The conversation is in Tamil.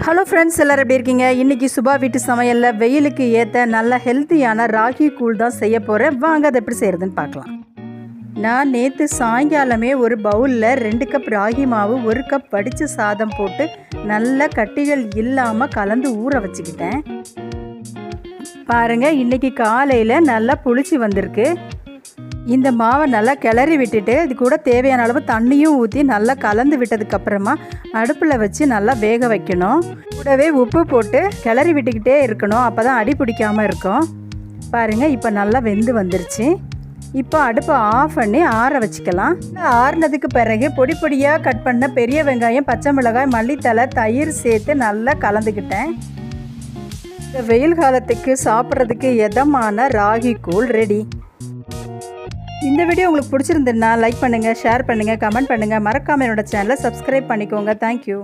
ஹலோ ஃப்ரெண்ட்ஸ், எல்லோரும் எப்படி இருக்கீங்க? இன்றைக்கி சுபா வீட்டு சமையலில் வெயிலுக்கு ஏற்ற நல்ல ஹெல்த்தியான ராகி கூழ் தான் செய்ய போகிறேன். வாங்க அதை எப்படி செய்கிறதுன்னு பார்க்கலாம். நான் நேற்று சாயங்காலமே ஒரு பவுலில் 2 கப் ராகி மாவு, 1 கப் வடித்த சாதம் போட்டு நல்ல கட்டிகள் இல்லாமல் கலந்து ஊற வச்சுக்கிட்டேன். பாருங்கள், இன்றைக்கி காலையில் நல்லா புளிச்சு வந்திருக்கு. இந்த மாவை நல்லா கிளறி விட்டுட்டு இது கூட தேவையான அளவு தண்ணியும் ஊற்றி நல்லா கலந்து விட்டதுக்கப்புறமா அடுப்பில் வச்சு நல்லா வேக வைக்கணும். கூடவே உப்பு போட்டு கிளறி விட்டுக்கிட்டே இருக்கணும், அப்போ தான் அடி பிடிக்காமல் இருக்கும். பாருங்கள், இப்போ நல்லா வெந்து வந்துருச்சு. இப்போ அடுப்பை ஆஃப் பண்ணி ஆற வச்சுக்கலாம். ஆறுனதுக்கு பிறகு பொடி பொடியாக கட் பண்ண பெரிய வெங்காயம், பச்சை மிளகாய், மல்லித்தலை, தயிர் சேர்த்து நல்லா கலந்துக்கிட்டேன். இந்த வெயில் காலத்துக்கு சாப்பிட்றதுக்கு எதமான ராகி கூழ் ரெடி. இந்த வீடியோ உங்களுக்கு பிடிச்சிருந்துன்னா லைக் பண்ணுங்கள், ஷேர் பண்ணுங்கள், கமெண்ட் பண்ணுங்கள். மறக்காமல் என்னோட சேனலை சப்ஸ்கிரைப் பண்ணிக்கோங்க. தேங்க்யூ.